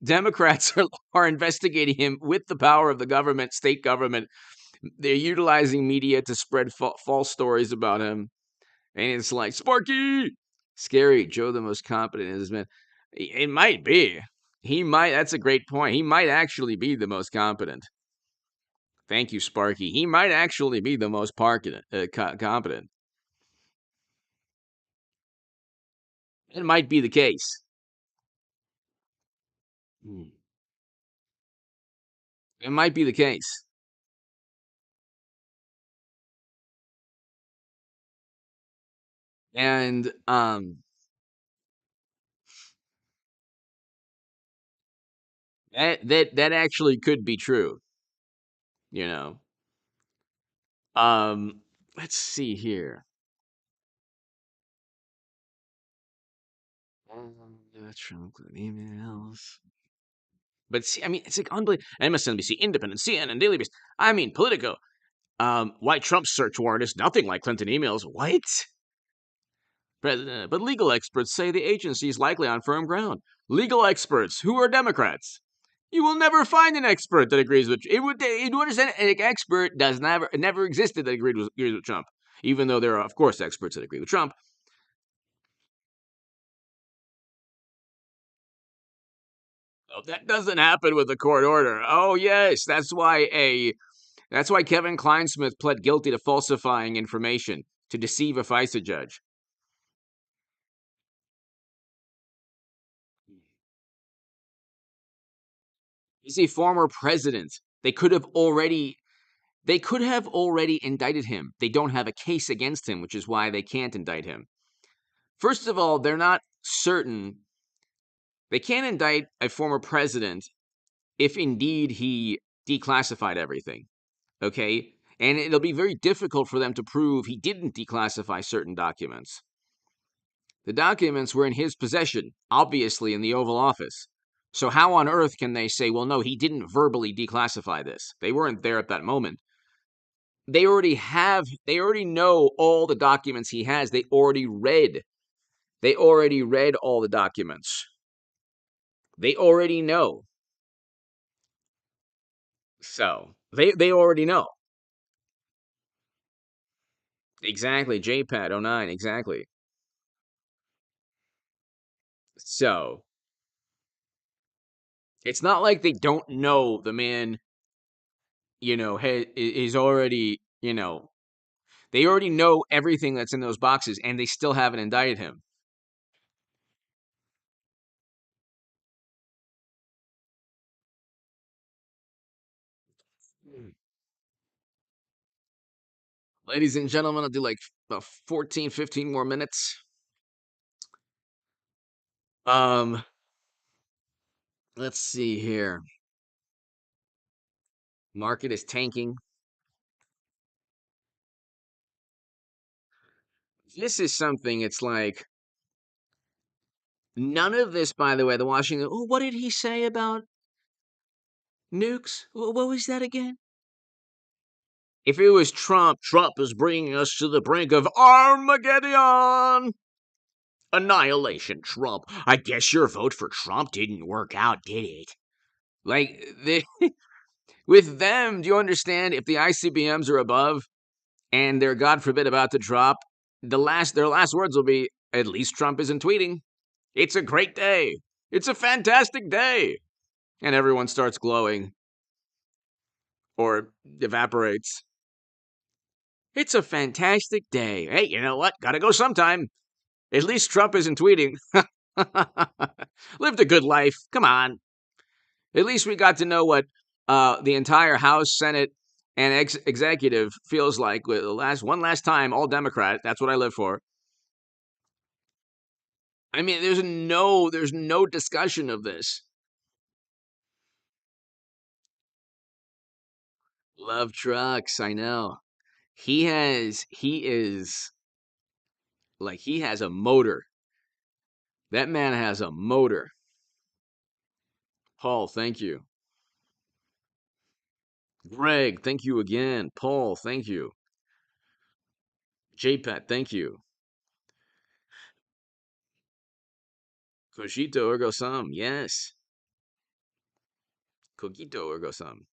Democrats are investigating him with the power of the government, state government. They're utilizing media to spread false stories about him. And it's like, Sparky! Scary. Joe, the most competent in his man. It might be. That's a great point. He might actually be the most competent. Thank you, Sparky. He might actually be the most competent. It might be the case. It might be the case. And That actually could be true. You know. Um, let's see here. Trump emails. But see, I mean, it's like unbelievable. MSNBC, Independent, CNN, Daily Beast. I mean, Politico. Why Trump's search warrant is nothing like Clinton emails. What? President, but legal experts say the agency is likely on firm ground. Legal experts who are Democrats. You will never find an expert that agrees with it. You understand? An expert does never existed that agrees with Trump. Even though there are, of course, experts that agree with Trump. Oh, that doesn't happen with a court order. Oh yes, that's why Kevin Kleinsmith pled guilty to falsifying information to deceive a FISA judge. He's a former president. They could have already indicted him. They don't have a case against him, which is why they can't indict him. First of all, they're not certain. They can't indict a former president if indeed he declassified everything. Okay? And it'll be very difficult for them to prove he didn't declassify certain documents. The documents were in his possession, obviously in the Oval Office. So how on earth can they say, well, no, he didn't verbally declassify this? They weren't there at that moment. They already know all the documents he has. They already read all the documents. They already know. So they already know. Exactly. JPAD 09, exactly. So it's not like they don't know the man, is already, they already know everything that's in those boxes and they still haven't indicted him. Ladies and gentlemen, I'll do like about 14, 15 more minutes. Um, let's see here. Market is tanking. This is something, it's like none of this, by the way, the Washington, oh, what did he say about nukes? What was that again? If it was Trump, Trump is bringing us to the brink of Armageddon. Annihilation, Trump. I guess your vote for Trump didn't work out, did it? Like, with them, do you understand? If the ICBMs are above and they're, God forbid, about to drop, their last words will be, at least Trump isn't tweeting. It's a great day. It's a fantastic day. And everyone starts glowing or evaporates. It's a fantastic day. Hey, you know what? Gotta go sometime. At least Trump isn't tweeting. Lived a good life. Come on. At least we got to know what the entire House, Senate, and executive feels like with one last time, all Democrat. That's what I live for. I mean, there's no discussion of this. Love trucks, I know. He is like he has a motor. That man has a motor. Paul, thank you. Greg, thank you again. Paul, thank you. JPAT, thank you. Cogito ergo sum, yes. Cogito ergo sum.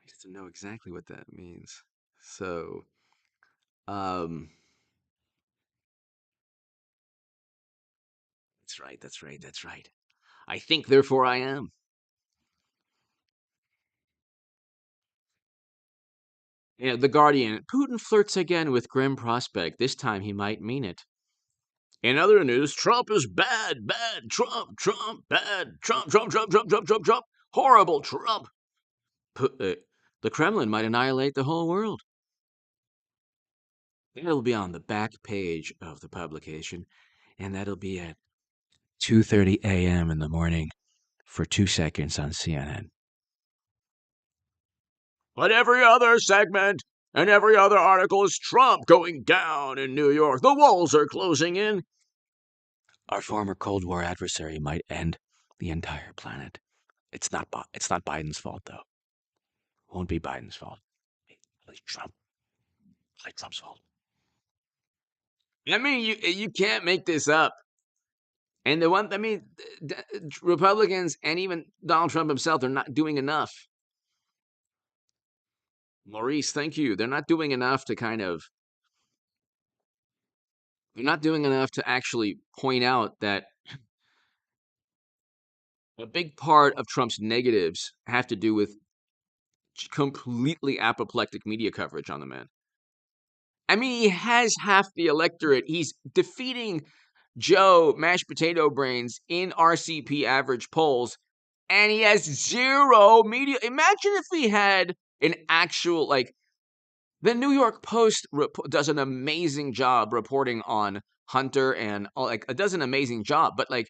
I have to know exactly what that means. So, um, that's right, that's right, that's right. I think, therefore I am. Yeah, The Guardian. Putin flirts again with grim prospect. This time he might mean it. In other news, Trump is bad, bad, Trump, bad, Trump, horrible Trump. The Kremlin might annihilate the whole world. It'll be on the back page of the publication, and that'll be at 2:30 a.m. in the morning for 2 seconds on CNN. But every other segment and every other article is Trump going down in New York. The walls are closing in. Our former Cold War adversary might end the entire planet. It's not Biden's fault, though. Won't be Biden's fault. It's Trump's fault. I mean, you can't make this up. And Republicans and even Donald Trump himself, they're not doing enough. Maurice, thank you. They're not doing enough to they're not doing enough to actually point out that a big part of Trump's negatives have to do with completely apoplectic media coverage on the man. I mean, he has half the electorate. He's defeating Joe Mashed Potato Brains in RCP average polls, and he has zero media. Imagine if we had an actual, like, the New York Post does an amazing job reporting on Hunter and it does an amazing job, but like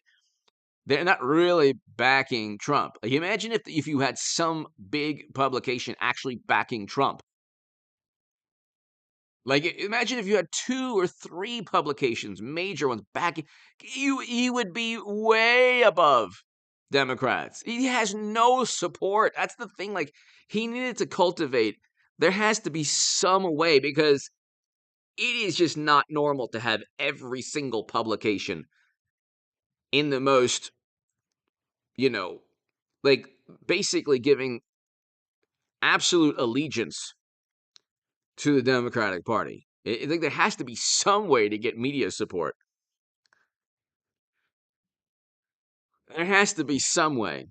they're not really backing Trump. Like, imagine if you had some big publication actually backing Trump. Like, imagine if you had 2 or 3 publications, major ones, backing you. He would be way above Democrats. He has no support. That's the thing. Like, he needed to cultivate. There has to be some way, because it is just not normal to have every single publication in the most, you know, like basically giving absolute allegiance to the Democratic Party. I think there has to be some way to get media support. There has to be some way.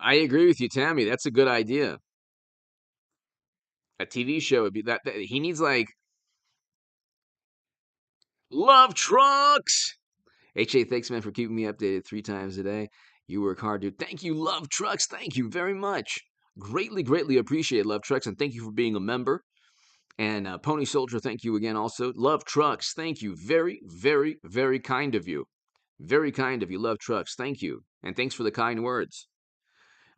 I agree with you, Tammy. That's a good idea. A TV show would be that he needs, like, love trucks. HA, thanks, man, for keeping me updated 3 times a day. You work hard, dude. Thank you, Love Trucks. Thank you very much. Greatly, greatly appreciate Love Trucks, and thank you for being a member. And Pony Soldier, thank you again also. Love Trucks, thank you. Very, very, very kind of you. Very kind of you, Love Trucks. Thank you. And thanks for the kind words.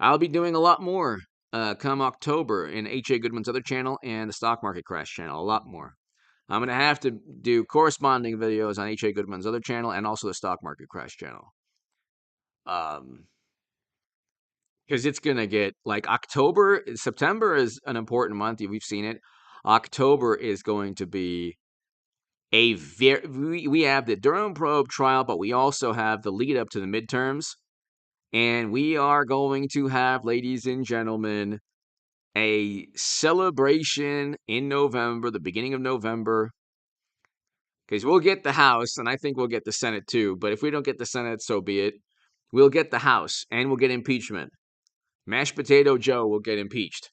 I'll be doing a lot more come October in H.A. Goodman's other channel and the Stock Market Crash channel. A lot more. I'm going to have to do corresponding videos on H.A. Goodman's other channel and also the Stock Market Crash channel. Because it's going to get, like, September is an important month. We've seen it. October is going to be we have the Durham probe trial, but we also have the lead up to the midterms. And we are going to have, ladies and gentlemen, a celebration in November, the beginning of November, because we'll get the House, and I think we'll get the Senate too. But if we don't get the Senate, so be it. We'll get the House, and we'll get impeachment. Mashed Potato Joe will get impeached.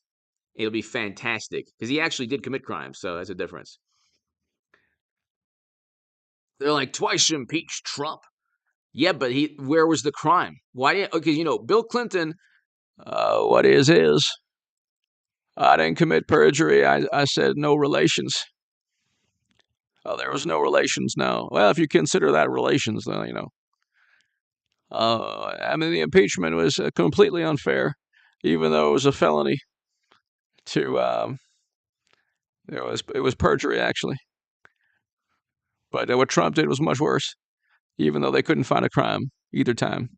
It'll be fantastic, because he actually did commit crimes, so that's a difference. They're like, twice impeached Trump. Yeah, but where was the crime? Why didn't? Okay, Bill Clinton. What is? I didn't commit perjury. I said no relations. Oh, there was no relations. No. Well, if you consider that relations, then I mean, the impeachment was completely unfair, even though it was a felony. It was perjury actually. But what Trump did was much worse, even though they couldn't find a crime either time.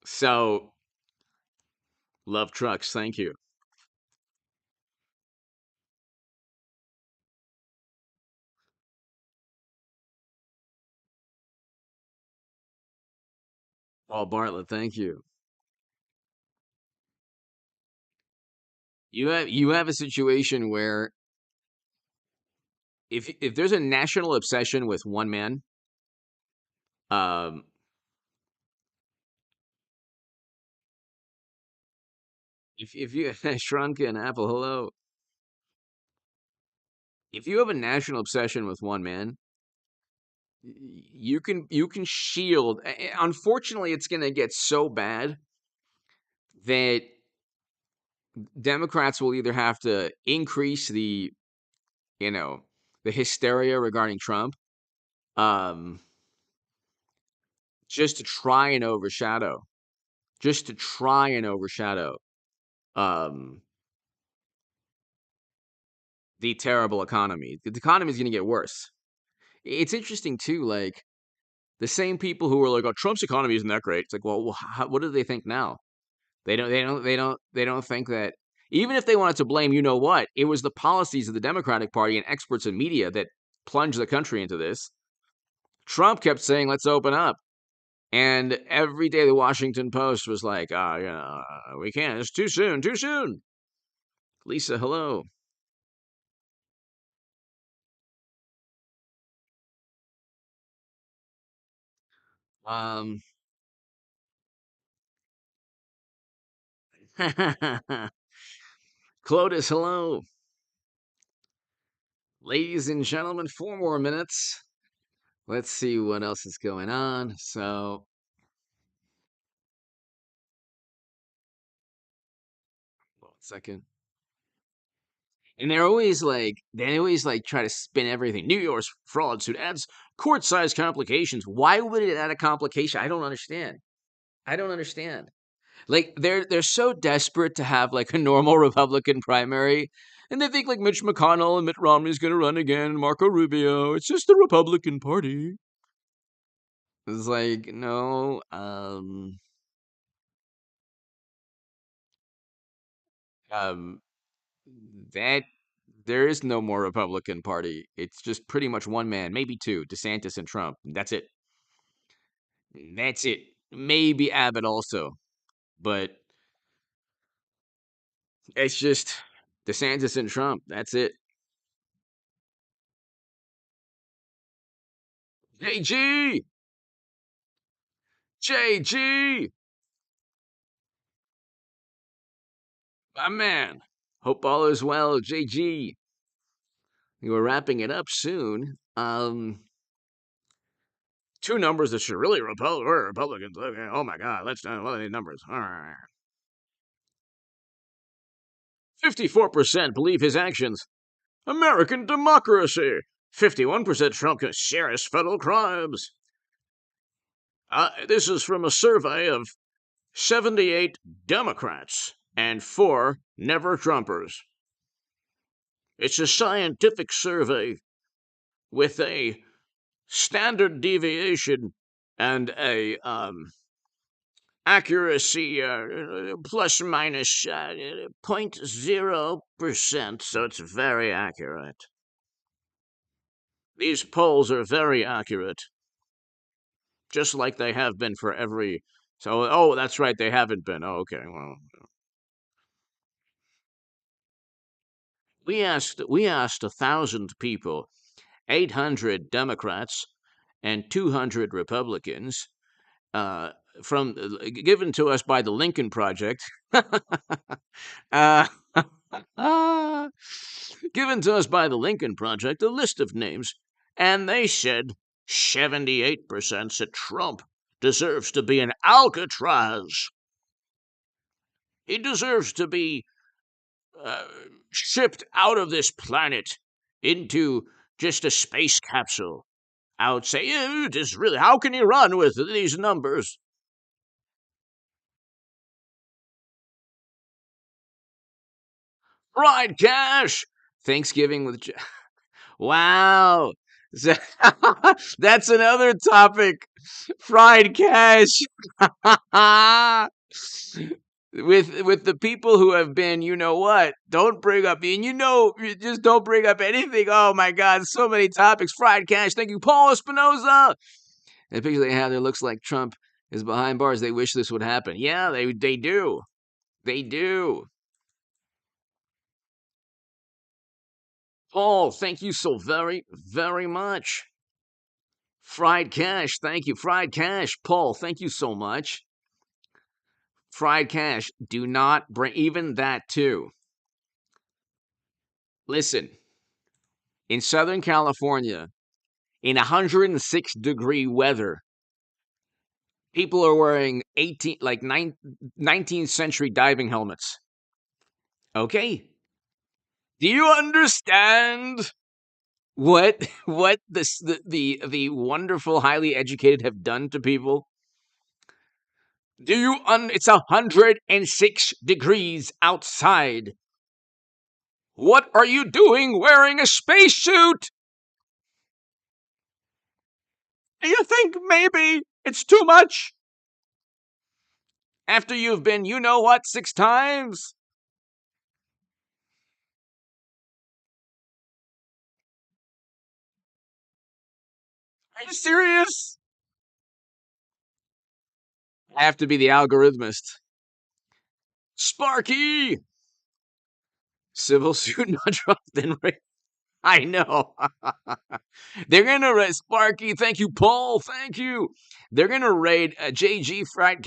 So, Love Trucks, thank you. Paul Bartlett, thank you. You have a situation where if there's a national obsession with one man, um, if you shrunken apple, hello. If you have a national obsession with one man, you can shield. Unfortunately, it's going to get so bad that Democrats will either have to increase you know, the hysteria regarding Trump, um, just to try and overshadow, just to try and overshadow, um, the terrible economy. The economy is going to get worse. It's interesting too, like the same people who were like, "Oh, Trump's economy isn't that great." It's like, well, what do they think now? They don't think that even if they wanted to blame, you know what, it was the policies of the Democratic Party and experts in media that plunged the country into this. Trump kept saying, "Let's open up," and every day the Washington Post was like, yeah, we can't. It's too soon, too soon." Lisa, hello. Um, Clotis, hello. Ladies and gentlemen, 4 more minutes. Let's see what else is going on. So, 1 second. And they always like try to spin everything. New York's fraud suit adds court-sized complications. Why would it add a complication? I don't understand. I don't understand. Like they're so desperate to have like a normal Republican primary, and they think like Mitch McConnell and Mitt Romney's going to run again, Marco Rubio. It's just the Republican Party. It's like no, um, that there is no more Republican Party. It's just pretty much one man, maybe two, DeSantis and Trump. That's it. That's it. Maybe Abbott also, but it's just DeSantis and Trump. That's it. JG, JG, my man. Hope all is well, JG. We were wrapping it up soon. Two numbers that should really repel Republicans. Okay, oh my God, let's what are these numbers? 54% believe his actions. American democracy. 51% Trump commits serious federal crimes. This is from a survey of 78 Democrats and 4 never Trumpers. It's a scientific survey with a standard deviation and a accuracy plus minus 0.0%, so it's very accurate. These polls are very accurate, just like they have been for every. So, oh, that's right, they haven't been. Oh, okay. Well, we asked 1,000 people, 800 Democrats and 200 Republicans, uh, from given to us by the Lincoln Project. uh, given to us by the Lincoln Project, a list of names, and they said 78% said Trump deserves to be an Alcatraz. He deserves to be uh, shipped out of this planet into just a space capsule. I would say, it is really, how can you run with these numbers? Fried cash! Thanksgiving with. Wow. That's another topic. Fried cash. With the people who have been, you know what? Don't bring up, and you just don't bring up anything. Oh my God, so many topics. Fried cash. Thank you, Paul Espinoza. The picture they have there looks like Trump is behind bars. They wish this would happen. Yeah, they do. They do. Paul, thank you so very, very much. Fried cash, thank you. Fried cash, Paul, thank you so much. Fried cash, do not bring even that too. Listen, in Southern California, in 106-degree weather, People are wearing 19th century diving helmets. Okay? Do you understand what the wonderful highly educated have done to people? Do you it's 106 degrees outside. What are you doing wearing a spacesuit? Do you think maybe it's too much? After you've been, you know what, 6 times? Are you serious? I have to be the algorithmist. Sparky! Civil suit not dropped in. I know. They're gonna raid Sparky. Thank you, Paul. Thank you. They're gonna raid JG fried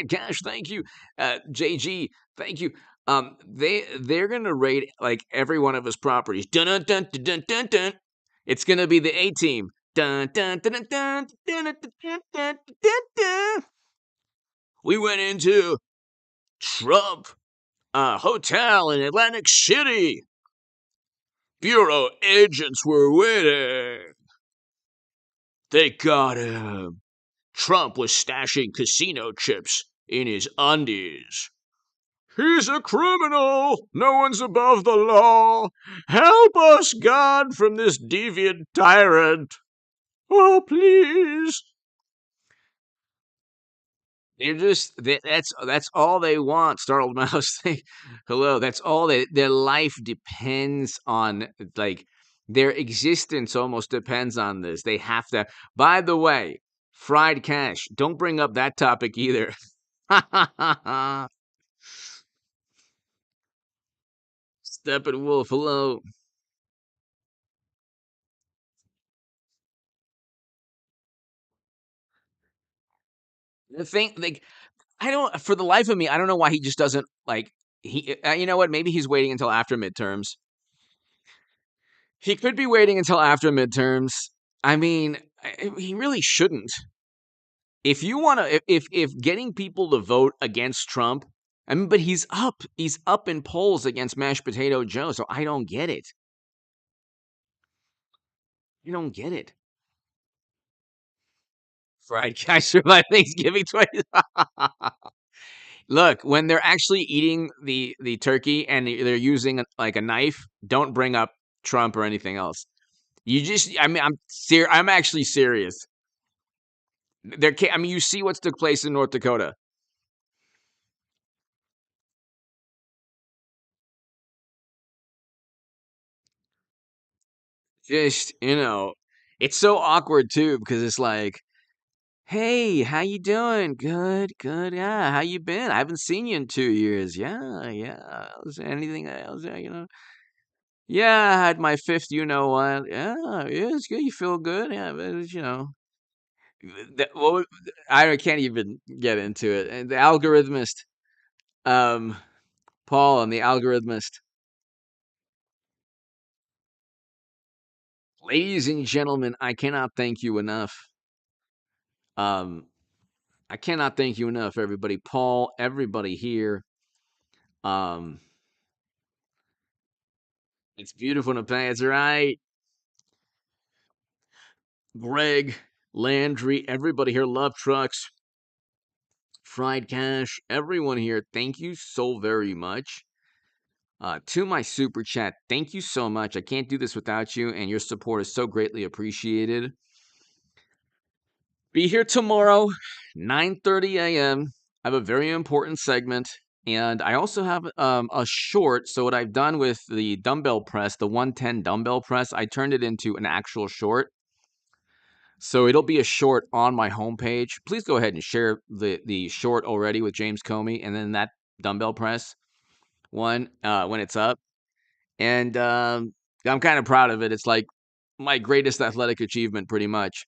cash. Thank you, JG. Thank you. They're gonna raid like every one of his properties. Dun dun dun dun dun dun. Dun. It's gonna be the A team. Dun dun dun dun dun dun dun dun dun dun dun. We went into Trump hotel in Atlantic City. Bureau agents were waiting. They got him. Trump was stashing casino chips in his undies. He's a criminal. No one's above the law. Help us, God, from this deviant tyrant. Oh, please. That's all they want. Startled Mouse. Hello. That's all their life depends on. Like their existence almost depends on this. They have to. By the way, fried cash. Don't bring up that topic either. Steppenwolf. Hello. The thing, like, I don't. For the life of me, I don't know why he just doesn't like. He. You know what? Maybe he's waiting until after midterms. He could be waiting until after midterms. I mean, he really shouldn't. If you want to, if getting people to vote against Trump, I mean, but he's up in polls against Mashed Potato Joe, so I don't get it. You don't get it. Fried guy survived Thanksgiving twice. Look, when they're actually eating the turkey and they're using like a knife, don't bring up Trump or anything else. You just, I mean, I'm actually serious. I mean, you see what's took place in North Dakota. Just, it's so awkward too because it's like, "Hey, how you doing? Good, good. Yeah, how you been? I haven't seen you in 2 years. Yeah, yeah. Is there anything else? Yeah, I had my fifth. You know what? Yeah, yeah, it's good. You feel good. Yeah, but what I can't even get into it. And the algorithmist, um, Paul, and the algorithmist, ladies and gentlemen, I cannot thank you enough. Um, I cannot thank you enough, everybody. Paul, everybody here. Um, it's beautiful to play. It's right. Greg, Landry, everybody here. Love trucks, fried cash. Everyone here. Thank you so very much. To my super chat, thank you so much. I can't do this without you, and your support is so greatly appreciated. Be here tomorrow, 9:30 a.m. I have a very important segment, and I also have a short. So what I've done with the dumbbell press, the 110 dumbbell press, I turned it into an actual short. So it'll be a short on my homepage. Please go ahead and share the short already with James Comey, and then that dumbbell press one when it's up. And I'm kind of proud of it. It's like my greatest athletic achievement, pretty much.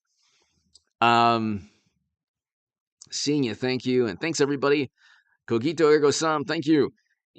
Um, Seeing you, thank you, and thanks everybody. Cogito ergo sum, thank you.